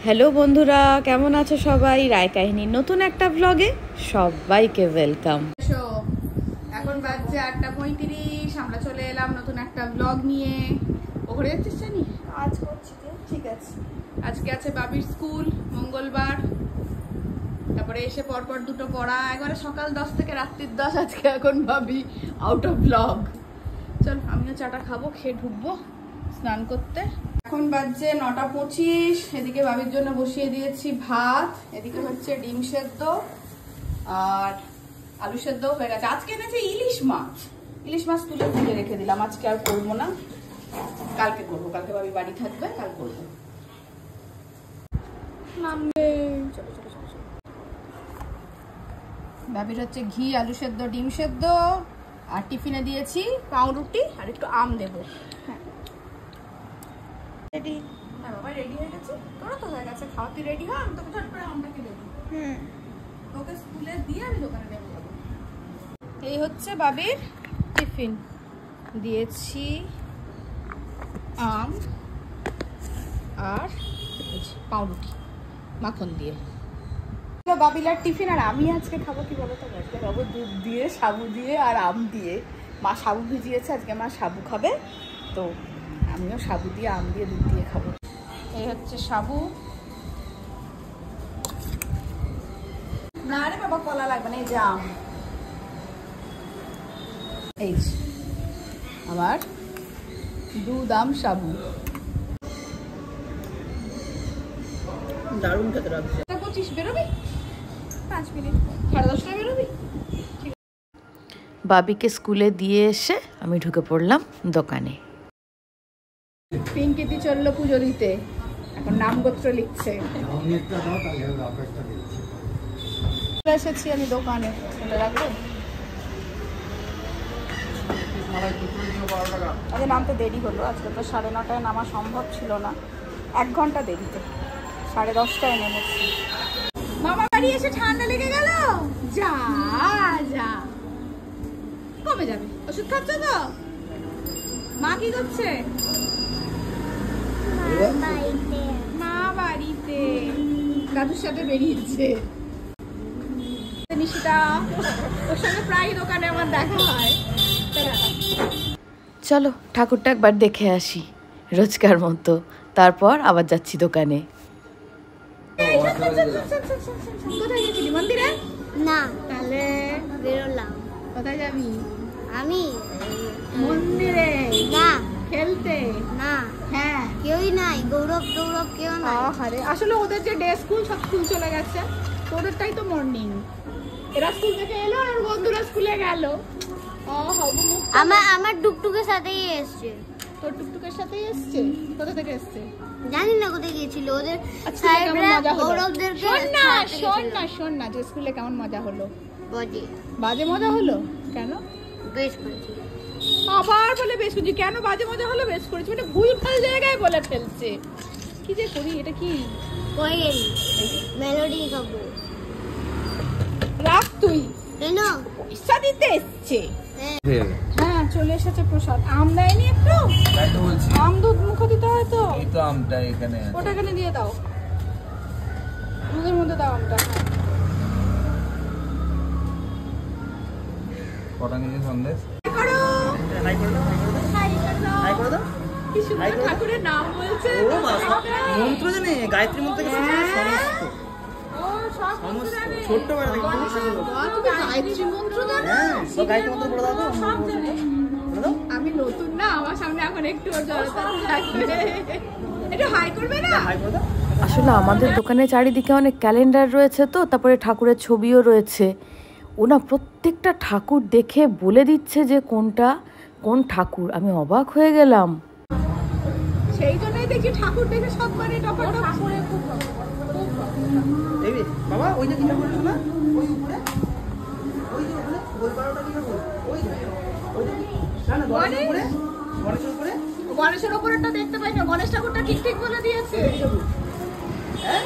Hello বন্ধুরা, কেমন আছো সবাই? রায় কাহিনীর নতুন একটা ব্লগে সবাইকে ওয়েলকাম। এখন বাজছে 8:35। আমরা চলে এলাম নতুন একটা ব্লগ নিয়ে। ওখানে যাচ্ছিস জানি আজ করছি তো, ঠিক আছে। আজকে আছে বাবির স্কুল, মঙ্গলবার। তারপরে এসে পরপর দুটো পড়া, একবারে সকাল 10 থেকে রাত্রি 10। আজকে এখন ভাবি আউট অফ ব্লগ। চল আমিও চাটা খাবো, খেয়ে ঢুকবো স্নান করতে। এখন বাজছে 9:25। এদিকে বাবির জন্য বসিয়ে দিয়েছি ভাত, এদিকে হচ্ছে ডিম সেদ্ধ আর আলু সেদ্ধ হয়ে গেছে। আজকে এনেছে ইলিশ মাছ। ইলিশ মাছ তুলে তুলে রেখে দিলাম, আজকে আর করবো না, কালকে করবো। কালকে বাবি বাড়ি থাকবে, কাল করবো। বাবির হচ্ছে ঘি, আলু সেদ্ধ, ডিম সেদ্ধ আর টিফিনে দিয়েছি পাউরুটি আর একটু আম দেবো। হ্যাঁ রেডি। হ্যাঁ বাবা রেডি হয়ে গেছে, তোরা তো হয়ে গেছে খাওয়া। তুই রেডি হ, আমি তোকে ঝট করে আমটাকে দেবো। তোকে স্কুলে দিয়ে আমি দোকানে নেবো যাবো। এই হচ্ছে বাবির টিফিন, দিয়েছি আম আর পাউরুটি মাখন দিয়ে। বাবিলার টিফিন। আর আমি আজকে খাবো কি বলো তো, আজকে খাবো দুধ দিয়ে, সাবু দিয়ে আর আম দিয়ে। মা সাবু ভিজিয়েছে, আজকে মা সাবু খাবে, তো আমিও সাবু দিয়ে, আম দিয়ে, দুধ দিয়ে খাবো। এই হচ্ছে সাবু। না রে বাবা কলা লাগবে না, এই যে আম। এই আমার দুধ, আম, সাবু। দারুণ খেতে লাগছে। 25 বেরোবি, 5 মিনিট, 10:30 বেরোবি। বাবিকে স্কুলে দিয়ে এসে আমি ঢুকে পড়লাম দোকানে। পিঙ্কিতি চললো পুজো দিতে, এখন নামগোত্র লিখছে। এসেছি আমি দোকানে, রাখবো। আজকে নামতে দেরি হলো, আজকে তো 9:30 নামা সম্ভব ছিল না, 1 ঘন্টা দেরিতে। 10:30 নেমেছি। মামা বাড়ি এসে ঠান্ডা লেগে গেল। যা যা, কমে যাবে। ওষুধ খাচ্ছ তো? মা কি করছে? মা বাড়িতে দাদুর সাথে বেরিয়েছে। নিশিতা, ওর সঙ্গে প্রায় দোকানে আমার দেখা হয়। চলো ঠাকুরটা একবার দেখে আসি রোজকার মতো, তারপর আবার যাচ্ছি দোকানে। কোথায় গেছিলি? মন্দিরে না, তাহলে বেরোলাম। কোথায় যাবি? আমি মন্দিরে না, খেলতে না, হ্যাঁ কেউই নাই। গৌরব কেউ নাই। আরে আসলে ওদের যে ডে স্কুল, সব স্কুল চলে গেছে, তোদেরটাই তো মর্নিং। এরা স্কুল থেকে এলো আর বন্ধুরা স্কুলে গেল। আমার টুকটুকের সাথেই এসছে। তোর টুকটুকের সাথেই এসছে? কোথা থেকে এসছে জানি না কোথায় গিয়েছিল। ওদের সাহেবরা গৌরবদেরকে শোন না, যে স্কুলে কেমন মজা হলো? বাজে মজা হলো কেন? বেশ করেছি। আবার বলে বেশ করেছি, কেন বাজে মজা হলো? বেশ করেছি মানে ভুলভাল জায়গায় বলে ফেলছে। কি যে করি, এটা কি কোয়েল মেলোডি গাবো। রাখ তুই। কেন? পয়সা দিতে এসছে। হ্যাঁ চলে এসেছে প্রসাদ। আম দেয়নি একটু? তাই তো বলছি, আম দুধ মুখে দিতে হয় তো। এই তো আমটা এখানে আছে। ওটা এখানে দিয়ে দাও, দুধের মধ্যে দাও আমটা। কটা নিয়ে সন্দেশ ঠাকুরের নাম বলছে, মন্ত্র জানে, গায়ত্রী মন্ত্র ছোট্ট গায়ত্রী মন্ত্র জানো? গায়ত্রী মন্ত্র বলে দাও তো। আমি নতুন না, আমার সামনে এখন একটু জড়তা থাকবে। একটু হাই করবে না? আসলে আমাদের দোকানে চারিদিকে অনেক ক্যালেন্ডার রয়েছে, তো তারপরে ঠাকুরের ছবিও রয়েছে। ওনা প্রত্যেকটা ঠাকুর দেখে বলে দিচ্ছে যে কোনটা কোন ঠাকুর। আমি অবাক হয়ে গেলাম। সেই জন্যই দেখি ঠাকুর দেখে সব মানে ঠাকুরে খুব বাবা ওই যে কি ঠাকুর আছে না, ওই উপরে, ওই যে ওখানে গোলপাড়াটা কি ঠাকুর, ওই না না গণেশের উপরে, গণেশের উপরে, গণেশের উপরেটা দেখতে পাই না। গণেশ ঠাকুরটা ঠিক ঠিক বলে দিয়েছে। হ্যাঁ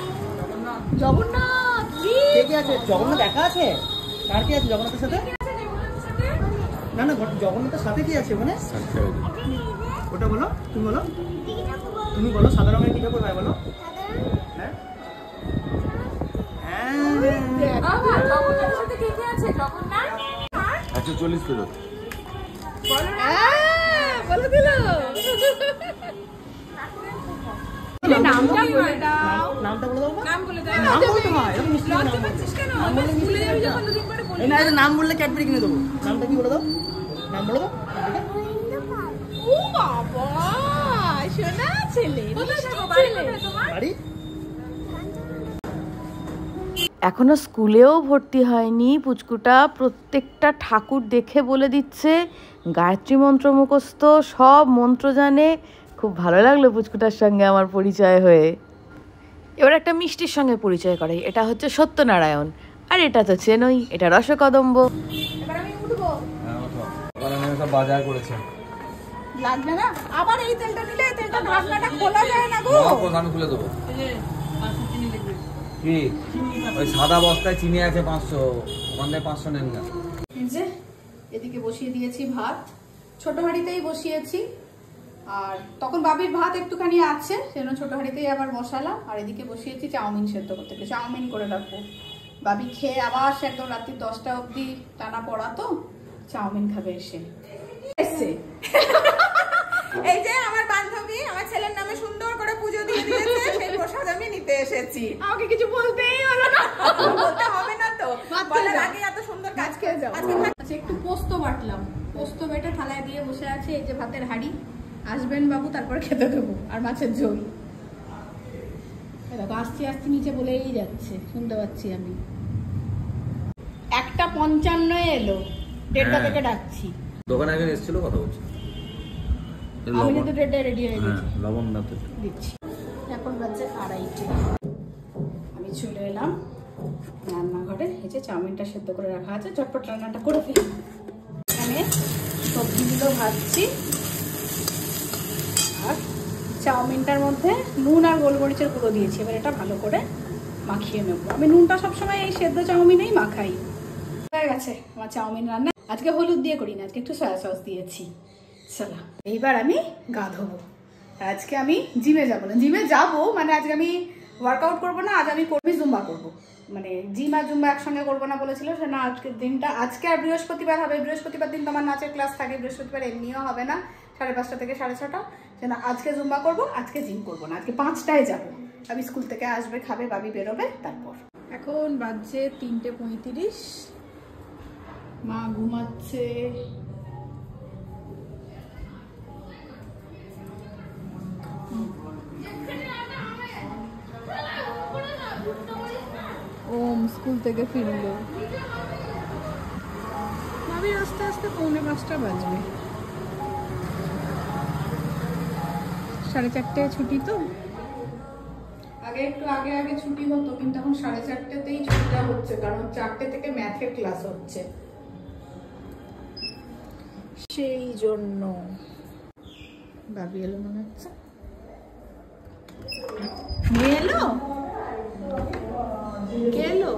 জগন্নাথ। কে কে আছে? জগন্নাথ দেখা আছে? কার কি আছে জগন্নাথের সাথে? না না, জগন্নাথের সাথে কি আছে ওখানে? ওটা বলো, তুমি বলো, তুমি বলো সাদা রঙের কি ঠাকুর হয় বলো। হ্যাঁ 40 ফেরত। বলে দিল। নামটা বলে দাও। নামটা বলে দাও। নাম বলে দাও। নাম বলতে হয়, এরকম মিষ্টি নাম লজ্জা পাচ্ছিস কেন? এবার স্কুলে যাবি যখন দুদিন পরে বলবি। এই না, এটা নাম বললে ক্যাডবেরি কিনে দেবো। নামটা কি বলে দাও? নাম বলে দাও। ও বাবা, সোনা ছেলে। কোথায় থাকো? বাড়ি কোথায় তোমার? বাড়ি? এখনো স্কুলেও ভর্তি হয়নি, পুচকুটা প্রত্যেকটা ঠাকুর দেখে বলে দিচ্ছে, গায়ত্রী মন্ত্র মুখস্থ, সব মন্ত্র জানে। খুব ভালো লাগলো পুচকুটার সঙ্গে আমার পরিচয় হয়ে। এবার একটা মিষ্টির সঙ্গে পরিচয় করে, এটা হচ্ছে সত্যনারায়ণ, আর এটা তো চেনই, এটা রসকদম্ব। এবার আমি উঠবো। হ্যাঁ ওঠো। ওখানে আমি সব বাজার করেছে। লাগবে না? আবার এই তেলটা নিলে তেলটা ঢাকনাটা খোলা যায় না গো। আমি খুলে দেবো। কি ওই সাদা বস্তায় চিনি আছে 500, ওখান থেকে 500 নেন না। এই যে এদিকে বসিয়ে দিয়েছি ভাত, ছোট হাঁড়িতেই বসিয়েছি। আর তখন বাবির ভাত একটুখানি আছে, সেজন্য ছোট হাঁড়িতেই আবার বসালাম। আর এদিকে বসিয়েছি চাউমিন সেদ্ধ করতে, চাউমিন করে রাখবো। বাবি খেয়ে আবার সে একদম রাত্রি 10টা অবধি টানা পড়া, তো চাউমিন খাবে এসে। এসছে এই যে আমার বান্ধবী আমার ছেলের নামে সুন্দর করে পুজো দিয়ে দিয়েছে, সেই প্রসাদ আমি নিতে এসেছি। আমাকে কিছু বলতেই হলো না। বলতে হবে না তো, বলার আগে এত সুন্দর কাজ খেয়ে যাও। আচ্ছা একটু পোস্ত বাটলাম, পোস্ত বেটে থালায় দিয়ে বসে আছে। এই যে ভাতের হাঁড়ি, আসবেন বাবু তারপর খেতে দেবো। আর মাছের ঝোল দেখো আসছি আসছি নিচে বলেই যাচ্ছে, শুনতে পাচ্ছি আমি। 1:55 এলো, 1:30 থেকে ডাকছি। দোকানে একজন এসেছিল, কথা বলছি। আমি কিন্তু 1:30 রেডি হয়ে গেছি, লবণ না তো দিচ্ছি। এখন বাজে 2:30। আমি চলে এলাম রান্নাঘরে। এই যে চাউমিনটা সেদ্ধ করে রাখা আছে, চটপট রান্নাটা করে ফেলি। এখানে সবজিগুলো ভাজছি, আর চাউমিনটার মধ্যে নুন আর গোলমরিচের গুঁড়ো দিয়েছি। এবার এটা ভালো করে মাখিয়ে নেব। আমি নুনটা সবসময় এই সেদ্ধ চাউমিনেই মাখাই। হয়ে গেছে আমার চাউমিন রান্না। আজকে হলুদ দিয়ে করি না, আজকে একটু সয়া সস দিয়েছি। চলো এইবার আমি গা ধোবো। আজকে আমি জিমে যাবো না, জিমে যাবো মানে আজকে আমি ওয়ার্কআউট করবো না, আজ আমি করবি জুম্বা করবো। মানে জিম আর জুম্বা একসঙ্গে করবো না বলেছিল সে, না আজকের দিনটা, আজকে আর বৃহস্পতিবার হবে। বৃহস্পতিবার দিন তো আমার নাচের ক্লাস থাকে, বৃহস্পতিবার এমনিও হবে না 5:30 থেকে 6:30। সে না আজকে জুম্বা করবো, আজকে জিম করবো না, আজকে 5টায় যাবো। আমি স্কুল থেকে আসবে, খাবে, বাবি বেরোবে, তারপর। এখন বাজছে 3:35, মা ঘুমাচ্ছে। ওম স্কুল থেকে ফিরলো, ভাবি আস্তে আস্তে 4:45 বাজবে। 4:30 ছুটি তো। আগে একটু আগে আগে ছুটি হতো, কিন্তু এখন 4:30তেই ছুটিটা হচ্ছে, কারণ 4টে থেকে ম্যাথের ক্লাস হচ্ছে, সেই জন্য। ভাবি এলো মনে হচ্ছে, মেয়ে এলো, কে এলো?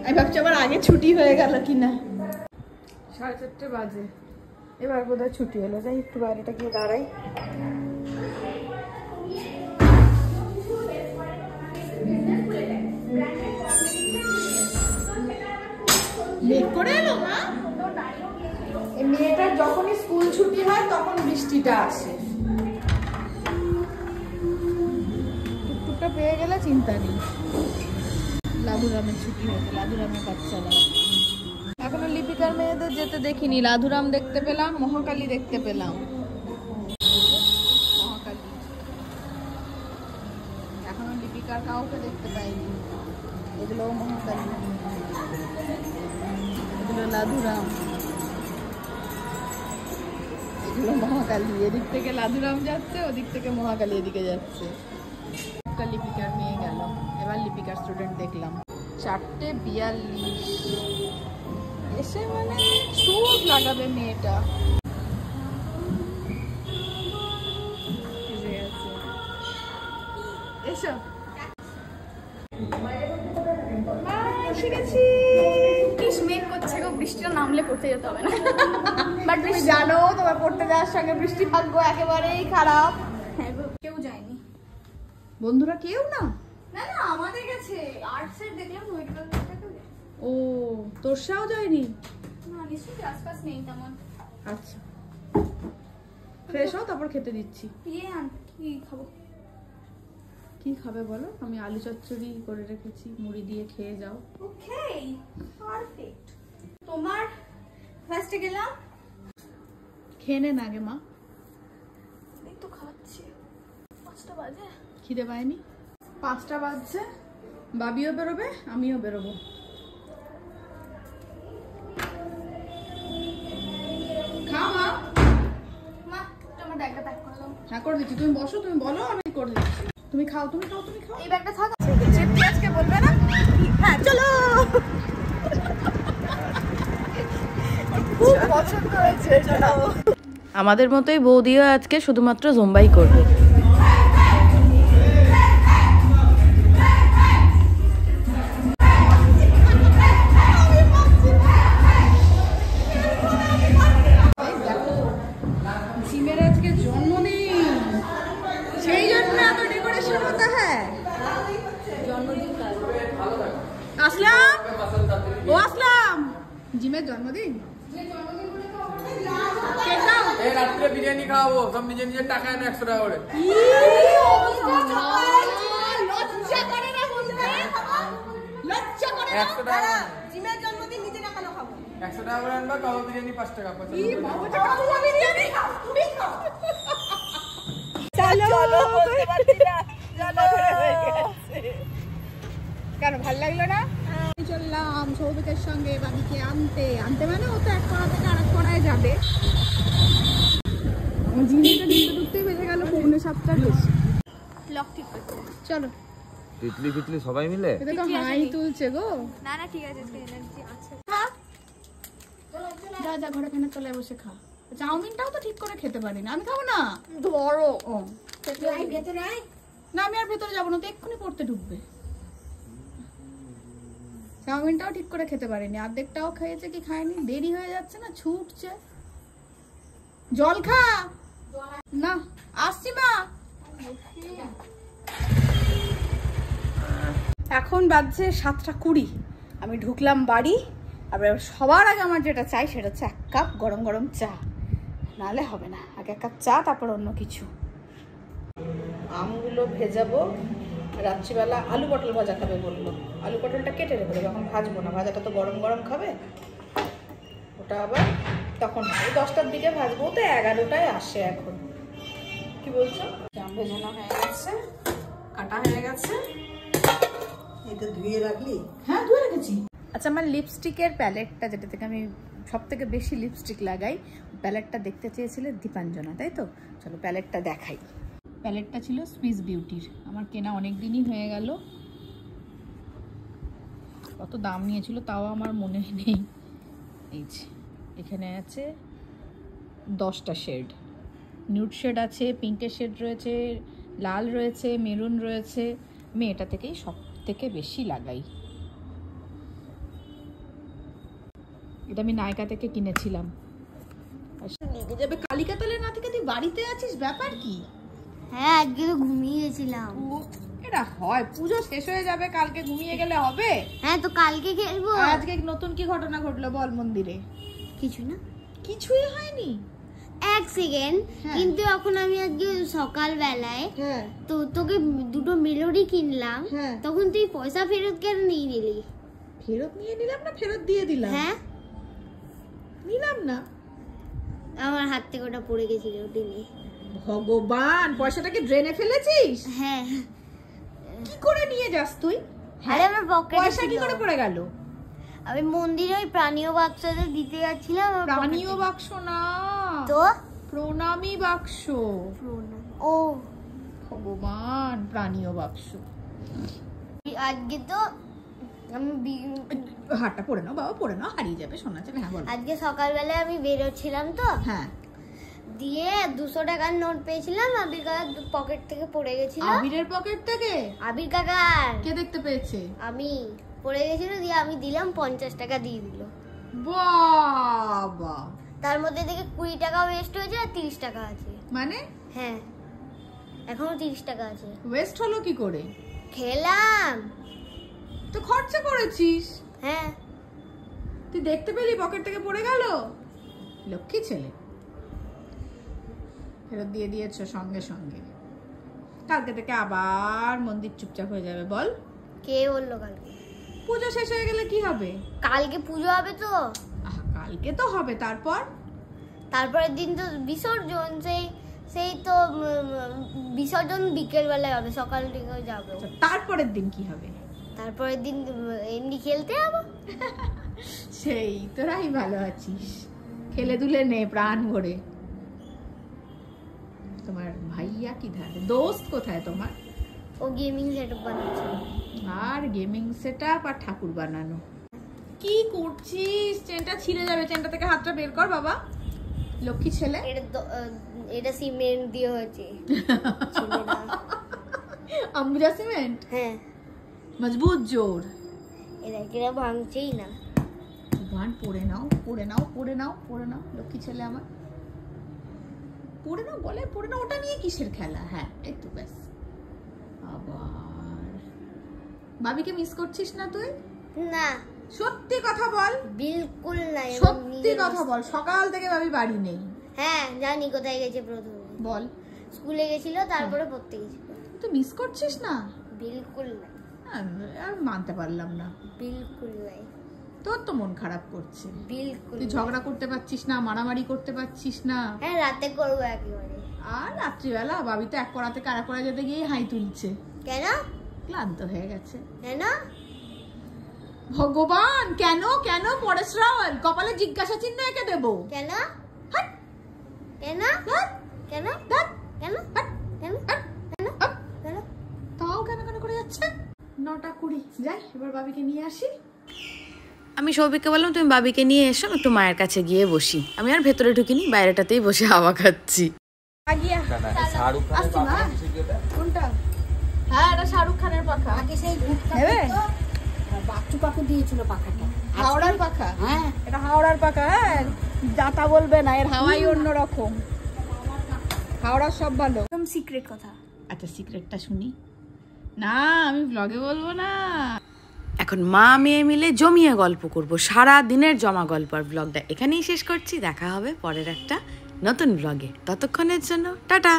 আমি ভাবছি আবার আগে ছুটি হয়ে গেল কিনা। 4:30 বাজে, এবার বোধহয় ছুটি হলো। যাই একটু বাইরেটা গিয়ে দাঁড়াই। মেঘ করে এলো না, এই মেয়েটার যখনই স্কুল ছুটি হয় তখন বৃষ্টিটা আসে। টুকটুকটা পেয়ে গেলে চিন্তা নেই। লাধুরামের ছুটি হয়েছে, লাধুরামের বাচ্চারা। এখনো লিপিকার মেয়েদের যেতে দেখিনি। লাধুরাম দেখতে পেলাম, মহাকালী দেখতে পেলাম। মহাকালী এখনো লিপিকার কাউকে দেখতে পাইনি। এগুলো মহাকালী, এগুলো লাধুরাম, এগুলো মহাকালী। এদিক থেকে লাধুরাম যাচ্ছে, ওদিক থেকে মহাকালী এদিকে যাচ্ছে। একটা লিপিকার মেয়ে গেল, এবার লিপিকার স্টুডেন্ট দেখলাম। 4:42 এসে মানে সুট লাগাবে মেয়েটা। এসো এসে গেছি। মেঘ করছে গো, বৃষ্টিটা নামলে পড়তে যেতে হবে না। বাট তুমি জানো তোমার পড়তে যাওয়ার সঙ্গে বৃষ্টি ভাগ্য একেবারেই খারাপ। হ্যাঁ গো, কেউ যায়নি। বন্ধুরা কেউ না? না না আমাদের কাছে আর্টসের দেখলাম, ও তোরসাও যায়নি? না নিশ্চয়ই আশপাশ নেই তেমন। আচ্ছা ফ্রেশ হও তারপর খেতে দিচ্ছি। কি খাবো? কি খাবে বলো? আমি আলু চচ্চড়ি করে রেখেছি, মুড়ি দিয়ে খেয়ে যাও। Okay perfect. তোমার ফার্স্টে গেলাম, খেয়ে নে না আগে মা। এই তো খাচ্ছি। 5টা বাজে। খিদে পায়নি? 5টা বাজছে, বাবিও বেরোবে আমিও বেরোবো। খাও মা। মা তোমার ব্যাগটা প্যাক করে দাও। হ্যাঁ করে দিচ্ছি, তুমি বসো, তুমি বলো আমি করে দিচ্ছি। তুমি খাও তুমি খাও তুমি খাও। এই ব্যাগটা থাক। চিপটি আজকে বলবে না? হ্যাঁ চলো। খুব পছন্দ হয়েছে। আমাদের মতোই বৌদিও আজকে শুধুমাত্র জুম্বাই করবে। জিমের আজকে জন্মদিন, সেই জন্য এত ডেকোরেশন হতা হ্যাঁ। আসলাম, ও আসলাম, জিমের জন্মদিন। রাত্রে বিরিয়ানি খাওয়াবো, সব নিজে নিজের টাকা এনে 100 টাকা করে। লজ্জা করে না বলতে, লজ্জা করে না। 100 টাকা জিমের জন্মদিন নিজে না কেন খাবো? 100 টাকা করে আনবা, কাবাব বিরিয়ানি 5 টাকা। কি বাবুটা কাবুয়া বিরিয়ানি তুমি খাও। চলো বলতে পারছি না, চলো হয়ে গেছে। কেন ভাল লাগলো না? চললাম সৌভিকের সঙ্গে বাবিকে আনতে আনতে, মানে ও তো এক পাড়া থেকে আরেক পাড়ায় যাবে। আমার জিনিসটা ঢুকতে ঢুকতেই বেজে গেল 6:45 বেশি। লক ঠিক করতে। চলো তিতলি ফিতলি সবাই মিলে এটা তো হাই তুলছে গো। না না ঠিক আছে, এনার্জি আছে। যা যা ঘরে খানে চলে বসে খা। চাউমিনটাও তো ঠিক করে খেতে পারি না, আমি খাবো না। ধরো ও না আমি আর ভেতরে যাবো না, তো এক্ষুনি পড়তে ঢুকবে। চাউমিনটাও ঠিক করে খেতে পারিনি, অর্ধেকটাও খেয়েছে কি খায়নি, দেরি হয়ে যাচ্ছে না, ছুটছে। জল খা না, আসছি মা। এখন বাজছে 7:20, আমি ঢুকলাম বাড়ি। আর সবার আগে আমার যেটা চাই সেটা হচ্ছে 1 কাপ গরম গরম চা, নাহলে হবে না। আগে 1 কাপ চা, তারপর অন্য কিছু। আমগুলো ভেজাবো, রাত্রিবেলা আলু পটল ভাজা খাবে বললো। আলু পটলটা কেটে রেখে দেবো, এখন ভাজবো না, ভাজাটা তো গরম গরম খাবে। ওটা আবার তখন 10টার দিকে ভাজবো, তো 11টায় আসে এখন। কি বলছো? জাম ভেজানো হয়ে গেছে, কাটা হয়ে গেছে। এটা ধুয়ে রাখলি? হ্যাঁ ধুয়ে রেখেছি। আচ্ছা আমার লিপস্টিকের প্যালেটটা, যেটা থেকে আমি সব থেকে বেশি লিপস্টিক লাগাই, প্যালেটটা দেখতে চেয়েছিলে দীপাঞ্জনা, তাই তো? চলো প্যালেটটা দেখাই। প্যালেটটা ছিল সুইস বিউটির, আমার কেনা অনেক দিনই হয়ে গেল। কত দাম নিয়েছিল তাও আমার মনে নেই। এই যে এখানে আছে 10টা শেড, নিউড শেড আছে, পিঙ্কের শেড রয়েছে, লাল রয়েছে, মেরুন রয়েছে। আমি এটা থেকেই সব থেকে বেশি লাগাই। এটা আমি নায়িকা থেকে কিনেছিলাম। নিতে যাবে কালিকাতলে, না থেকে তুই বাড়িতে আছিস, ব্যাপার কি? হ্যাঁ আজকে তো ঘুমিয়ে গেছিলাম। এটা হয়, পুজো শেষ হয়ে যাবে, কালকে ঘুমিয়ে গেলে হবে? হ্যাঁ তো কালকে খেলবো। আজকে নতুন কি ঘটনা ঘটলো বল মন্দিরে? কিছু না, কিছুই হয়নি। 1 সেকেন্ড। হ্যাঁ। কিন্তু এখন আমি আজকে সকাল বেলায় হ্যাঁ তো তোকে 2টো মেলোডি কিনলাম, হ্যাঁ। তখন তুই পয়সা ফেরত কেন নিয়ে নিলি? ফেরত নিয়ে নিলাম না, ফেরত দিয়ে দিলাম। হ্যাঁ নিলাম না, আমার হাত থেকে ওটা পড়ে গেছিল দিনে। ভগবান, পয়সাটাকে ড্রেনে ফেলেছিস? হ্যাঁ কি করে নিয়ে যাস তুই? আরে আমার পকেটে পয়সা কি করে পড়ে গেল? আমি মন্দিরে ওই প্রাণীয় বাক্সতে দিতে যাচ্ছিলাম, আমার প্রাণীয় pocket বাক্স না, এ- তো প্রণামী বাক্স। ও ভগবান, প্রাণীয় বাক্স। আজকে তো আমি হাতটা পড়ে নাও বাবা, পড়ে নাও, হারিয়ে যাবে, শোনা যাবে। হ্যাঁ বল। আজকে সকালবেলায় আমি বেরোচ্ছিলাম তো, হ্যাঁ দিয়ে 200 টাকার নোট পেয়েছিলাম, আবির কাকার পকেট থেকে পড়ে গেছিল। আবিরের পকেট থেকে? আবির কাকার, কে দেখতে পেয়েছে? আমি পড়ে গেছিল, দিয়ে আমি দিলাম, 50 টাকা দিয়ে দিল। বাবা, তার মধ্যে থেকে 20 টাকা ওয়েস্ট হয়েছে আর 30 টাকা আছে। মানে হ্যাঁ এখনো 30 টাকা আছে। ওয়েস্ট হলো কি করে? খেলাম। তো খরচা করেছিস? হ্যাঁ তুই দেখতে পেলি পকেট থেকে পড়ে গেল? লক্ষ্মী ছেলে, ফেরত দিয়ে দিয়েছো সঙ্গে সঙ্গে। কালকে থেকে আবার মন্দির চুপচাপ হয়ে যাবে। বল, কে বললো কালকে? পুজো শেষ হয়ে গেলে কি হবে? কালকে পুজো হবে তো, কালকে তো হবে, তারপরের দিন তো বিসর্জন। সেই তো বিসর্জন বিকেল বেলায় হবে, সকাল থেকে যাবে। তারপরের দিন কি হবে? তারপরের দিন এমনি খেলতে যাবো। সেই তোরাই ভালো আছিস, খেলে দুলে নে প্রাণ ভরে। তোমার ভাইয়া কি ধারে, দোস্ত কোথায় তোমার? ও গেমিং সেটআপ বানাচ্ছে। আর গেমিং সেটআপ আর ঠাকুর বানানো। কি করছিস? চেনটা ছিঁড়ে যাবে, চেনটা থেকে হাতটা বের কর বাবা, লক্ষ্মী ছেলে। এটা সিমেন্ট দিয়ে হয়েছে। আম্বুজা সিমেন্ট? হ্যাঁ, মজবুত জোর। এটা ভাঙছেই না। গান পড়ে নাও, পড়ে নাও, পড়ে নাও, পড়ে নাও, লক্ষ্মী ছেলে আমার, পড়ে নাও, বলে পড়ে নাও। ওটা নিয়ে কিসের খেলা? হ্যাঁ, এই তো ব্যাস। আবার ভাবিকে মিস করছিস না তুই? না, সত্যি কথা বল। বিলকুল না। সত্যি কথা বল, সকাল থেকে ভাবি বাড়ি নেই। হ্যাঁ, জানি কোথায় গেছে। প্রথমে বল। স্কুলে গেছিল, তারপরে পড়তে গেছিল। তুই মিস করছিস না? বিলকুল না, আর মানতে পারলাম না। বিলকুল নাই। তোর তো মন খারাপ করছে। বিলকুল তুই ঝগড়া করতে পারছিস না, মারামারি করতে পারছিস না। হ্যাঁ, রাতে করবো একেবারে। আর রাত্রিবেলা ভাবি তো এক কড়া থেকে আরেক কড়া যেতে গিয়ে হাই তুলছে। কেন? ক্লান্ত হয়ে গেছে। কেন? ভগবান, কেন কেন পরেশ রাওয়াল, কপালে জিজ্ঞাসা চিহ্ন এঁকে দেবো। কেন? হাট, কেন? হাট, কেন? হাট, কেন? হাট, কেন? হাট, কেন? হাট। কেন? তাও কেন কেন করে যাচ্ছে? 9:20 যাই, এবার ভাবিকে নিয়ে আসি। আমি সৌভিককে বললাম তুমি বাবিকে নিয়ে এসো, আমি একটু মায়ের কাছে গিয়ে বসি। আমি আর ভেতরে ঢুকিনি, বাইরেটাতেই বসে হাওয়া খাচ্ছি। শাহরুখ আসছি মা। কোনটা? হ্যাঁ, এটা শাহরুখ খানের পাখা। নেবে? বাচ্চু কাকু দিয়েছিল পাখাটা। হাওড়ার পাখা? হ্যাঁ, এটা হাওড়ার পাখা। হ্যাঁ, যাতা বলবে না, এর হাওয়াই অন্যরকম। হাওড়ার সব ভালো। একদম সিক্রেট কথা। আচ্ছা, সিক্রেটটা শুনি না, আমি ব্লগে বলবো না। এখন মা মেয়ে মিলে জমিয়ে গল্প করব, সারা দিনের জমা গল্প। আর ব্লগটা এখানেই শেষ করছি। দেখা হবে পরের একটা নতুন ব্লগে। ততক্ষণের জন্য টাটা।